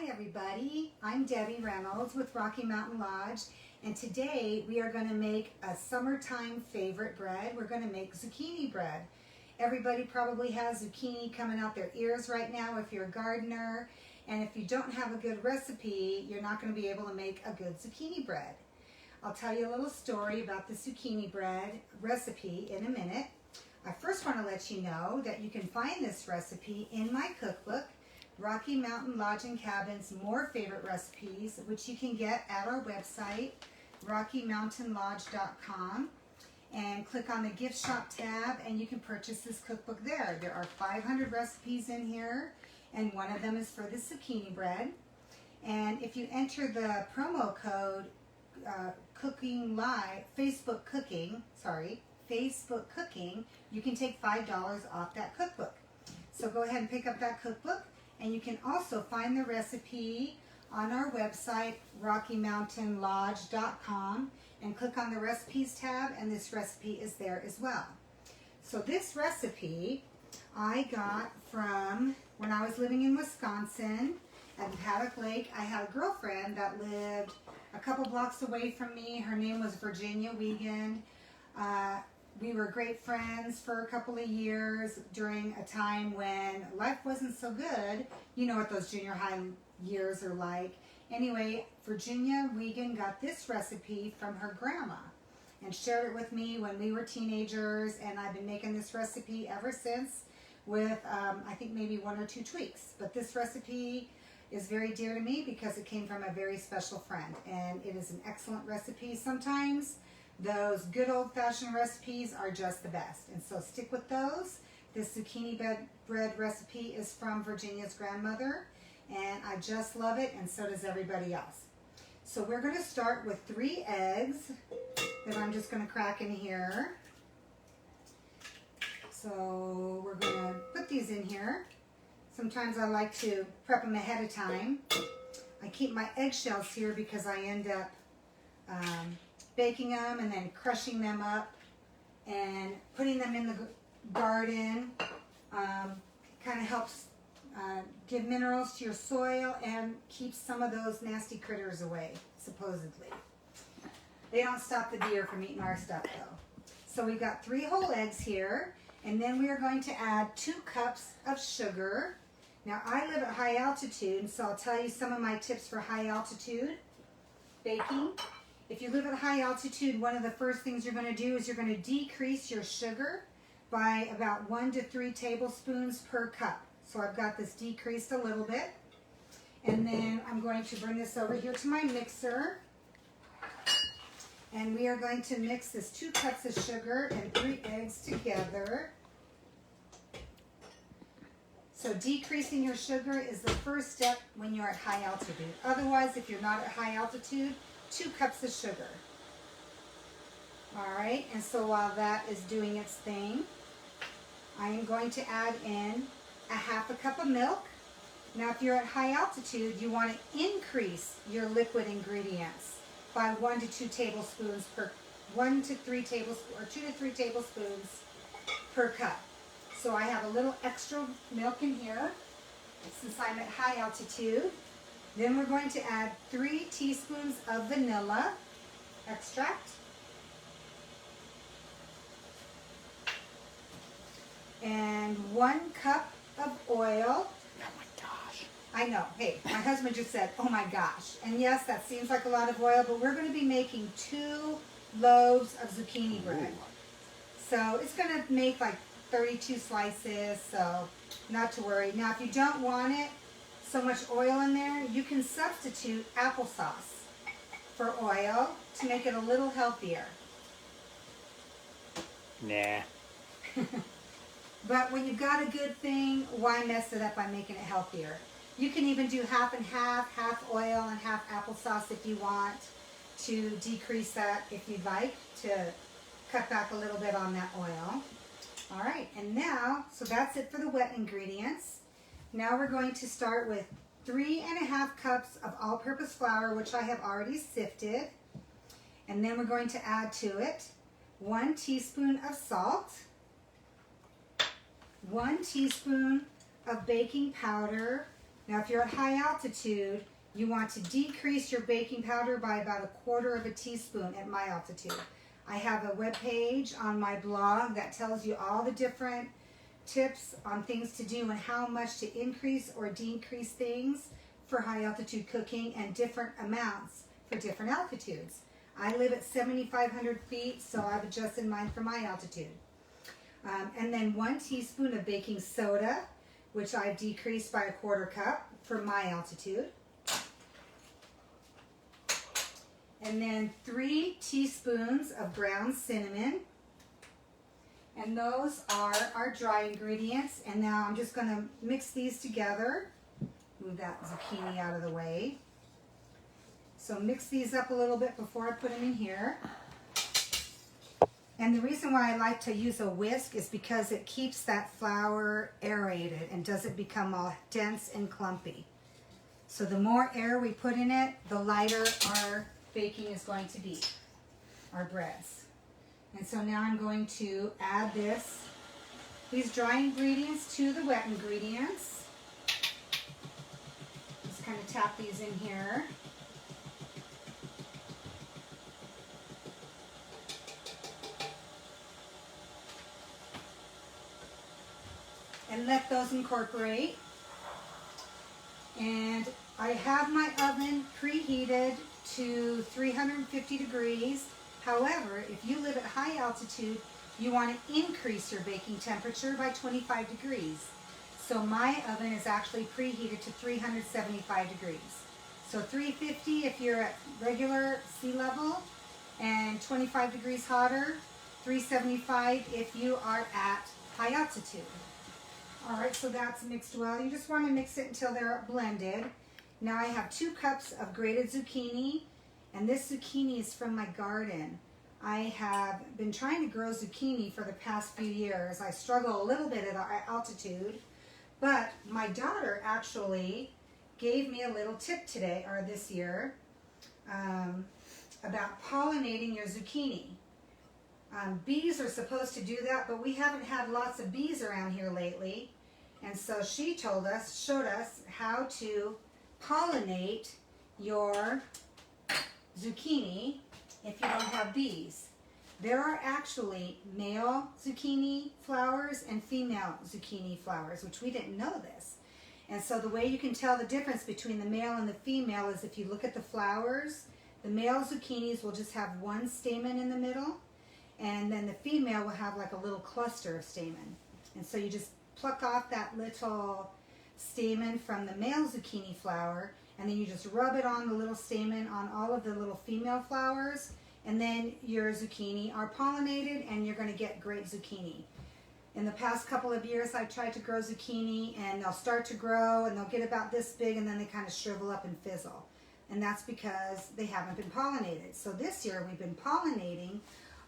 Hi everybody, I'm Debbie Reynolds with Rocky Mountain Lodge, and today we are going to make a summertime favorite bread. We're going to make zucchini bread. Everybody probably has zucchini coming out their ears right now if you're a gardener, and if you don't have a good recipe, you're not going to be able to make a good zucchini bread. I'll tell you a little story about the zucchini bread recipe in a minute. I first want to let you know that you can find this recipe in my cookbook, Rocky Mountain Lodge and Cabin's More Favorite Recipes, which you can get at our website, RockyMountainLodge.com, and click on the gift shop tab and you can purchase this cookbook there. There are 500 recipes in here, and one of them is for the zucchini bread. And if you enter the promo code Cooking Live, Facebook Cooking, you can take $5 off that cookbook. So go ahead and pick up that cookbook. And you can also find the recipe on our website, RockyMountainLodge.com, and click on the recipes tab, and this recipe is there as well. So this recipe I got from when I was living in Wisconsin at Paddock Lake. I had a girlfriend that lived a couple blocks away from me. Her name was Virginia Wiegand. We were great friends for a couple of years during a time when life wasn't so good. You know what those junior high years are like. Anyway, Virginia Wiegand got this recipe from her grandma and shared it with me when we were teenagers, and I've been making this recipe ever since with I think maybe one or two tweaks. But this recipe is very dear to me because it came from a very special friend, and it is an excellent recipe. Sometimes those good old-fashioned recipes are just the best, and so stick with those. This zucchini bread recipe is from Virginia's grandmother, and I just love it, and so does everybody else. So we're going to start with 3 eggs that I'm just going to crack in here. So we're going to put these in here. Sometimes I like to prep them ahead of time. I keep my eggshells here because I end up baking them and then crushing them up and putting them in the garden. Kind of helps give minerals to your soil and keeps some of those nasty critters away, supposedly. They don't stop the deer from eating our stuff though. So we've got 3 whole eggs here, and then we are going to add 2 cups of sugar. Now I live at high altitude, so I'll tell you some of my tips for high altitude baking. If you live at high altitude, one of the first things you're going to do is you're going to decrease your sugar by about 1 to 3 tablespoons per cup. So I've got this decreased a little bit. And then I'm going to bring this over here to my mixer. And we are going to mix this 2 cups of sugar and 3 eggs together. So decreasing your sugar is the first step when you're at high altitude. Otherwise, if you're not at high altitude, 2 cups of sugar. All right, and so while that is doing its thing, I am going to add in a 1/2 cup of milk. Now, if you're at high altitude, you want to increase your liquid ingredients by 1 to 2 tablespoons per 2 to 3 tablespoons per cup. So I have a little extra milk in here since I'm at high altitude. Then we're going to add 3 teaspoons of vanilla extract. And 1 cup of oil. Oh my gosh. I know. Hey, my husband just said, oh my gosh. And yes, that seems like a lot of oil, but we're going to be making 2 loaves of zucchini bread. So it's going to make like 32 slices, so not to worry. Now, if you don't want it, so much oil in there, you can substitute applesauce for oil to make it a little healthier. Nah. But when you've got a good thing, why mess it up by making it healthier? You can even do half and half oil and half applesauce if you want to decrease that if you'd like, to cut back a little bit on that oil. All right, and now, so that's it for the wet ingredients. Now we're going to start with 3½ cups of all-purpose flour, which I have already sifted. And then we're going to add to it 1 teaspoon of salt, 1 teaspoon of baking powder. Now, if you're at high altitude, you want to decrease your baking powder by about 1/4 teaspoon at my altitude. I have a web page on my blog that tells you all the different tips on things to do and how much to increase or decrease things for high altitude cooking and different amounts for different altitudes. I live at 7,500 feet, so I've adjusted mine for my altitude. And then 1 teaspoon of baking soda, which I've decreased by 1/4 cup for my altitude. And then 3 teaspoons of ground cinnamon. And those are our dry ingredients. And now I'm just going to mix these together. Move that zucchini out of the way. So mix these up a little bit before I put them in here. And the reason why I like to use a whisk is because it keeps that flour aerated and doesn't become all dense and clumpy. So the more air we put in it, the lighter our baking is going to be, our breads. And so now I'm going to add these dry ingredients to the wet ingredients. Just kind of tap these in here. And let those incorporate. And I have my oven preheated to 350 degrees. However, if you live at high altitude, you want to increase your baking temperature by 25 degrees. So my oven is actually preheated to 375 degrees. So 350 if you're at regular sea level, and 25 degrees hotter, 375 if you are at high altitude. All right, so that's mixed well. You just want to mix it until they're blended. Now I have 2 cups of grated zucchini, and this zucchini is from my garden. I have been trying to grow zucchini for the past few years. I struggle a little bit at altitude, but my daughter actually gave me a little tip today, or this year, about pollinating your zucchini. Bees are supposed to do that, but we haven't had lots of bees around here lately. And so she showed us how to pollinate your zucchini if you don't have bees. There are actually male zucchini flowers and female zucchini flowers, which we didn't know this. And so the way you can tell the difference between the male and the female is if you look at the flowers, the male zucchinis will just have 1 stamen in the middle, and then the female will have like a little cluster of stamen. And so you just pluck off that little stamen from the male zucchini flower, and then you just rub it on the little stamen on all of the little female flowers, and then your zucchini are pollinated and you're going to get great zucchini. In the past couple of years I've tried to grow zucchini, and they'll start to grow and they'll get about this big and then they kind of shrivel up and fizzle. And that's because they haven't been pollinated. So this year we've been pollinating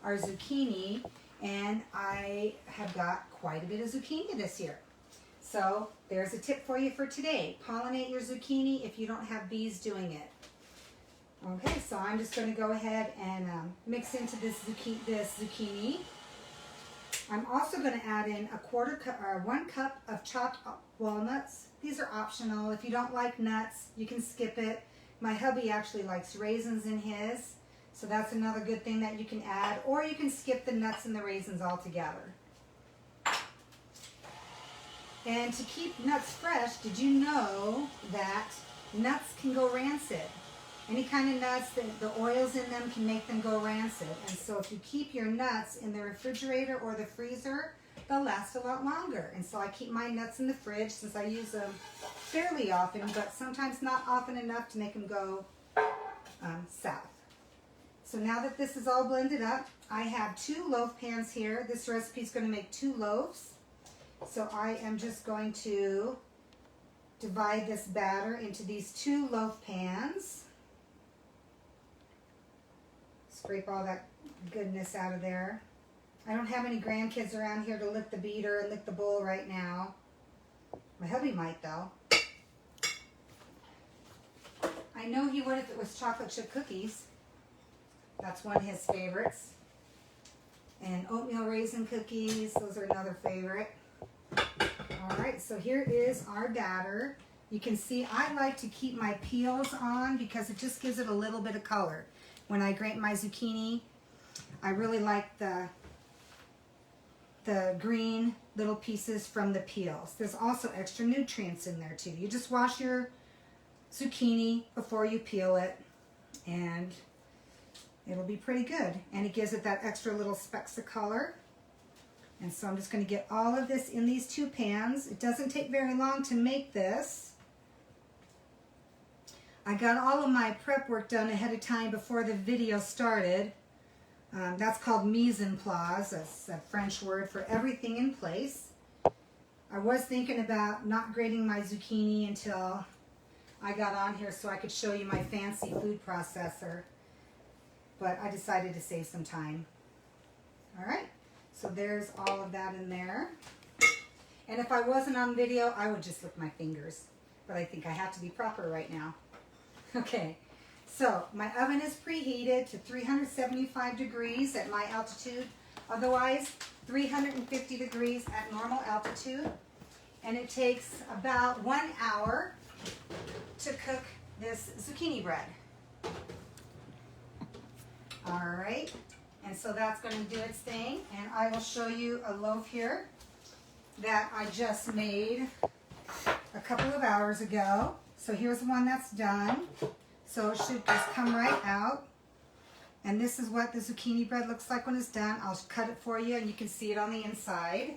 our zucchini, and I have got quite a bit of zucchini this year. So there's a tip for you for today. Pollinate your zucchini if you don't have bees doing it. Okay, so I'm just going to go ahead and mix into this zucchini. I'm also going to add in 1 cup of chopped walnuts. These are optional. If you don't like nuts, you can skip it. My hubby actually likes raisins in his, so that's another good thing that you can add, or you can skip the nuts and the raisins altogether. And to keep nuts fresh, did you know that nuts can go rancid? Any kind of nuts, the oils in them can make them go rancid. And so if you keep your nuts in the refrigerator or the freezer, they'll last a lot longer. And so I keep my nuts in the fridge since I use them fairly often, but sometimes not often enough to make them go south. So now that this is all blended up, I have 2 loaf pans here. This recipe is going to make 2 loaves. So I am just going to divide this batter into these 2 loaf pans. Scrape all that goodness out of there. I don't have any grandkids around here to lick the beater and lick the bowl right now. My hubby might though. I know he would if it was chocolate chip cookies. That's one of his favorites. And oatmeal raisin cookies, those are another favorite. All right, so here is our batter. You can see I like to keep my peels on because it just gives it a little bit of color. When I grate my zucchini, I really like the green little pieces from the peels. There's also extra nutrients in there too. You just wash your zucchini before you peel it and it'll be pretty good. And it gives it that extra little specks of color. And so I'm just going to get all of this in these 2 pans. It doesn't take very long to make this. I got all of my prep work done ahead of time before the video started. That's called mise en place. That's a French word for everything in place. I was thinking about not grating my zucchini until I got on here so I could show you my fancy food processor. But I decided to save some time. All right, so there's all of that in there. And if I wasn't on video, I would just lick my fingers. But I think I have to be proper right now. Okay, so my oven is preheated to 375 degrees at my altitude, otherwise 350 degrees at normal altitude. And it takes about 1 hour to cook this zucchini bread. All right, and so that's going to do its thing. And I will show you a loaf here that I just made a couple of hours ago. So here's the one that's done. So it should just come right out. And this is what the zucchini bread looks like when it's done. I'll cut it for you and you can see it on the inside.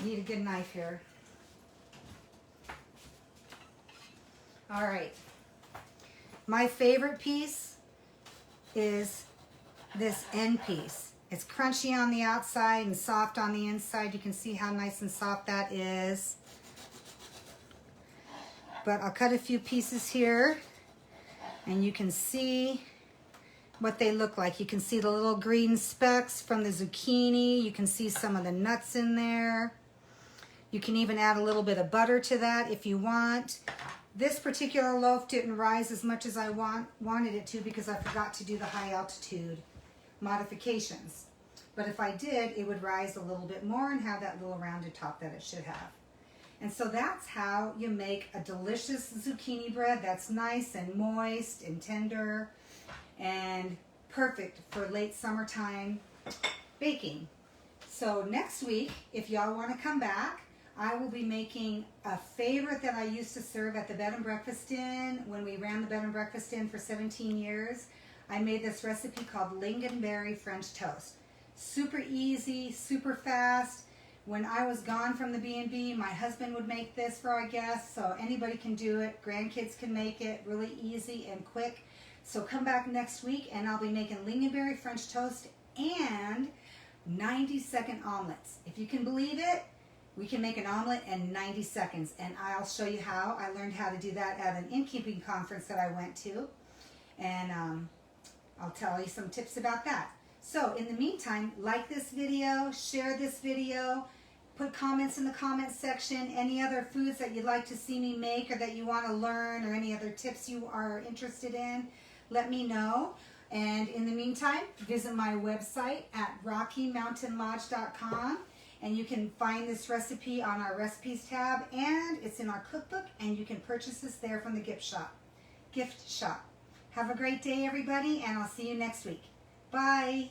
Need a good knife here. All right. My favorite piece is this end piece. It's crunchy on the outside and soft on the inside. You can see how nice and soft that is. But I'll cut a few pieces here and you can see what they look like. You can see the little green specks from the zucchini. You can see some of the nuts in there. You can even add a little bit of butter to that if you want. This particular loaf didn't rise as much as I wanted it to because I forgot to do the high altitude modifications. But if I did, it would rise a little bit more and have that little rounded top that it should have. And so that's how you make a delicious zucchini bread that's nice and moist and tender and perfect for late summertime baking. So next week, if y'all want to come back, I will be making a favorite that I used to serve at the Bed and Breakfast Inn when we ran the Bed and Breakfast Inn for 17 years. I made this recipe called lingonberry French toast. Super easy, super fast. When I was gone from the B&B, my husband would make this for our guests, so anybody can do it. Grandkids can make it, really easy and quick. So come back next week and I'll be making lingonberry French toast and 90-second omelets. If you can believe it, we can make an omelet in 90 seconds, and I'll show you how. I learned how to do that at an innkeeping conference that I went to, and I'll tell you some tips about that. So in the meantime, like this video, share this video, put comments in the comment section, any other foods that you'd like to see me make or that you want to learn or any other tips you are interested in, let me know. And in the meantime, visit my website at RockyMountainLodge.com. And you can find this recipe on our recipes tab, and it's in our cookbook, and you can purchase this there from the gift shop. Have a great day, everybody, and I'll see you next week. Bye.